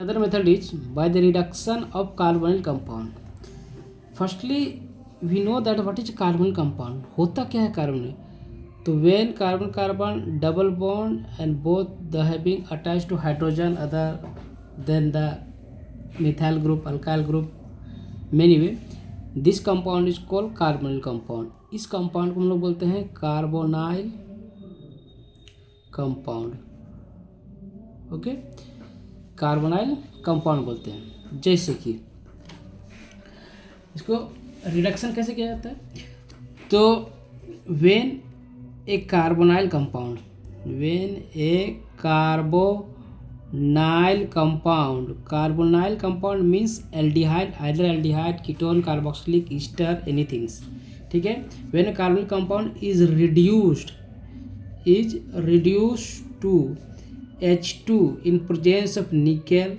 Another method is by the reduction of carbonyl compound. Firstly, we know that what is carbonyl compound. होता क्या है carbon? तो when carbon carbon double bond and both the having attached to hydrogen other than the methyl group, alkyl group, anyway, this compound is called carbonyl compound. इस compound को हम लोग बोलते हैं carbonyl compound. Okay, carbonyl compound बोलते हैं. जैसे कि इसको रिडक्शन कैसे किया जाता है? तो when a carbonyl compound, carbonyl compound means aldehyde, either aldehyde, ketone, carboxylic ester, anythings. ठीक है. When a carbonyl compound is reduced to H2 in presence of nickel,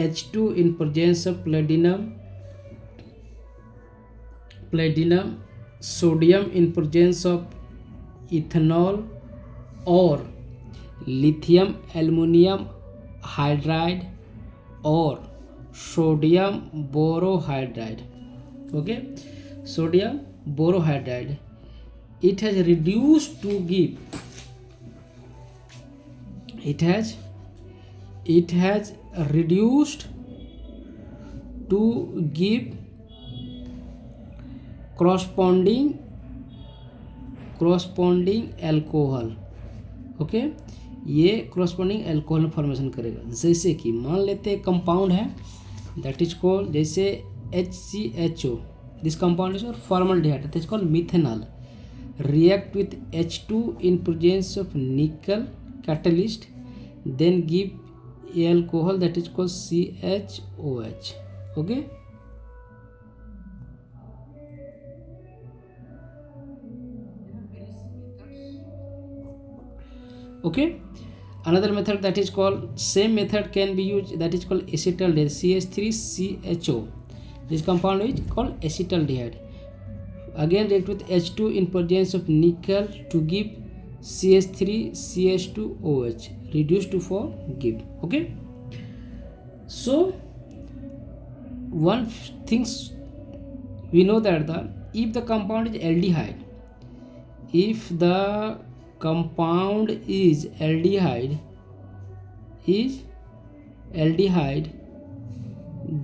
H2 in presence of platinum, sodium in presence of ethanol, or lithium aluminum hydride or sodium borohydride. Okay, sodium borohydride. It has reduced to give. It has reduced to give corresponding alcohol. Okay, ये corresponding alcohol formation करेगा. जैसे कि मान लेते हैं compound है that is called, जैसे HCHO, this compound is formaldehyde, that is called methanol, react with H2 in presence of nickel catalyst, then give alcohol that is called CHOH. Okay, okay. Another method that is called, same method can be used, that is called acetaldehyde, CH3CHO. This compound is called acetaldehyde. Again react with H2 in presence of nickel to give CH3CH2OH, reduced to 4 give. Okay, so one things we know that if the compound is aldehyde,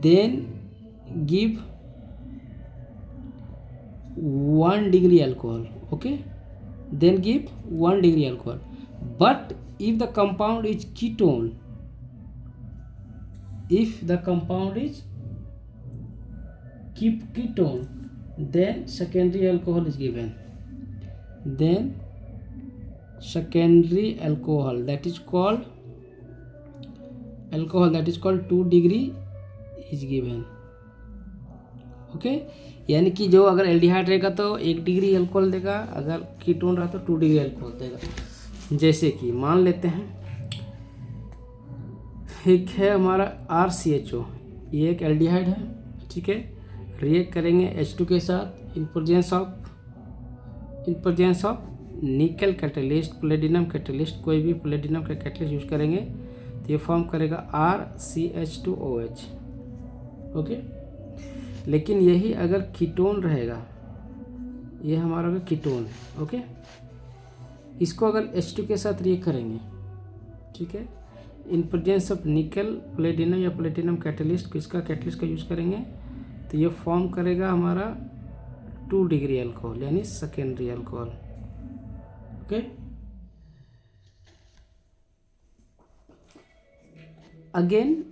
then give 1 degree alcohol. Okay, then give 1 degree alcohol. But if the compound is ketone, then secondary alcohol is given. Then secondary alcohol that is called 2 degree is given. Okay, यानी कि जो अगर aldehyde रहेगा तो 1 degree alcohol देगा, अगर ketone रहा तो 2 डिग्री अल्कोहल देगा. जैसे कि मान लेते हैं एक है हमारा RCHO, ये एक एल्डिहाइड है. ठीक है, रिएक्ट करेंगे H2 के साथ इन प्रेजेंस ऑफ निकल कैटलिस्ट, प्लेटिनम कैटलिस्ट, कोई भी प्लेटिनम का कैटलिस्ट यूज करेंगे तो ये फॉर्म करेगा RCH2OH. ओके, लेकिन यही अगर कीटोन रहेगा, ये हमारा अगर कीटोन है. ओके, इसको अगर H2 के साथ रिएक्ट करेंगे, ठीक है, इन प्रेजेंस ऑफ निकल, प्लेटिनम या प्लेटिनम कैटलिस्ट, किसका कैटलिस्ट का यूज़ करेंगे तो ये फॉर्म करेगा हमारा 2 डिग्री अल्कोहल, यानी सेकेंडरी अल्कोहल. ओके, अगेन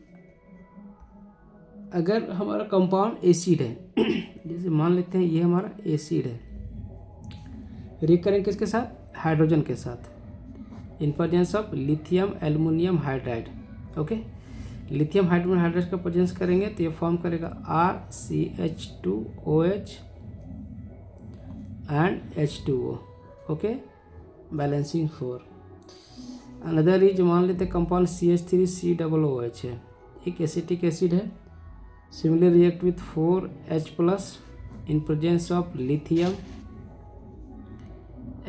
अगर हमारा कंपाउंड एसिड है, जैसे मान लेते हैं ये हमारा एसिड है, रिएक्ट करेंगे किसके साथ? हाइड्रोजन के साथ, इन presence of lithium aluminium hydride. Okay, lithium hydrogen hydride का प्रेजेंस करेंगे तो ये फॉर्म करेगा RCH2OH and H2O. Okay, balancing 4. Another is, मान लेते हैं कंपाउंड CH3COOH है, एक एसिटिक एसिड है. Similarly react with 4H+ in presence of lithium,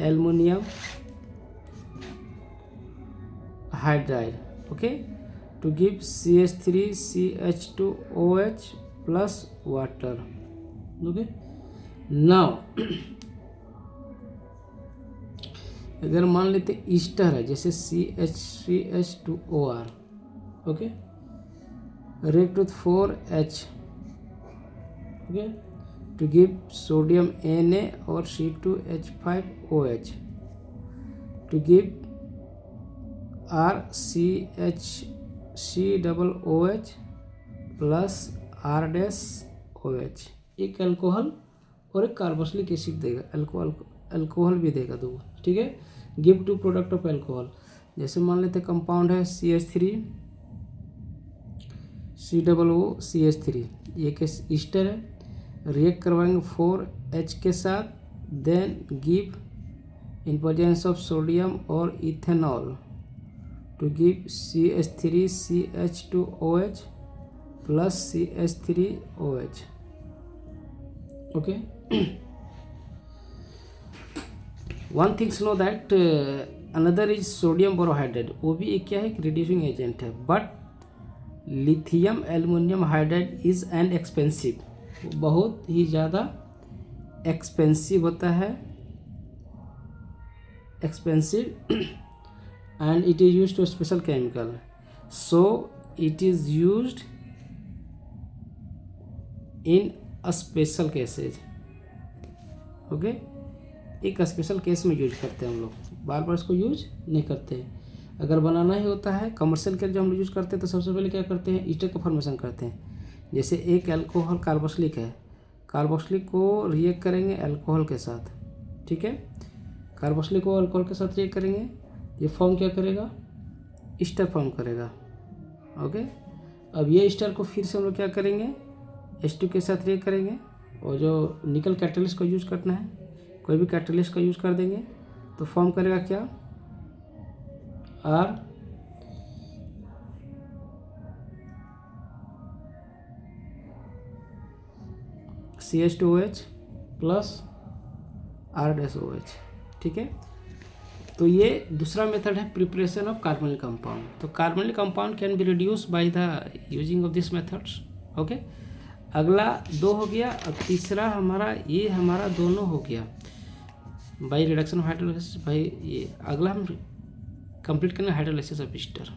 aluminum hydride. Okay, to give CH3CH2OH plus water. Okay, now अगर मान लेते ईस्टर है जैसे CH3H2OR, okay, react with 4H, okay, to give sodium Na or C2H5OH to give RCHCOOH plus R-OH। एक alcohol और एक carboxylic acid देगा, alcohol भी देगा दो, ठीक है। Give two product of alcohol, जैसे मान लेते कंपाउंड है CH3COOCH3, ये केस ईस्टर है, रिएक्ट करवाएंगे 4H के साथ, then give in presence of sodium और ethanol to give CH3CH2OH plus CH3OH, okay. One thing to know that another is sodium borohydride, वो भी एक क्या है, एक रिड्यूसिंग एजेंट है, but lithium aluminium hydride is an expensive, बहुत ही ज़्यादा एक्सपेंसिव होता है, expensive, and it is used to special chemical, so it is used in a special cases, okay. एक स्पेशल केस में यूज करते हैं हम लोग, बार बार इसको यूज नहीं करते हैं। अगर बनाना ही होता है कमर्शियल के जब हम यूज करते हैं तो सबसे पहले क्या करते हैं, ईस्टर का फॉर्मेशन करते हैं। जैसे एक अल्कोहल कार्बोक्सिलिक है, कार्बोक्सिलिक को रिएक्ट करेंगे अल्कोहल के साथ, ठीक है, कार्बोक्सिलिक को अल्कोहल के साथ रिएक्ट करेंगे, ये फॉर्म क्या करेगा, ईस्टर फॉर्म करेगा, ओके। अब ये ईस्टर को फिर से हम लोग क्या करेंगे, H2 के साथ रिएक्ट करेंगे, और जो निकल कैटलिस्ट को यूज करना है, कोई भी कैटलिस्ट का यूज कर देंगे तो फॉर्म करेगा क्या, R CH2OH प्लस R-OH, ठीक है। तो ये दूसरा मेथड है प्रिपरेशन ऑफ कार्बोनिक कंपाउंड। तो carbonic compound can be reduce by the using of this methods, okay. अगला दो हो गया, अब तीसरा हमारा ये हमारा दोनों हो गया बाई रिडक्शन ऑफ हाइड्रोलाइसिस, भाई ये अगला हम कंप्लीट करना हाइड्रोलाइसिस ऑफ ईस्टर।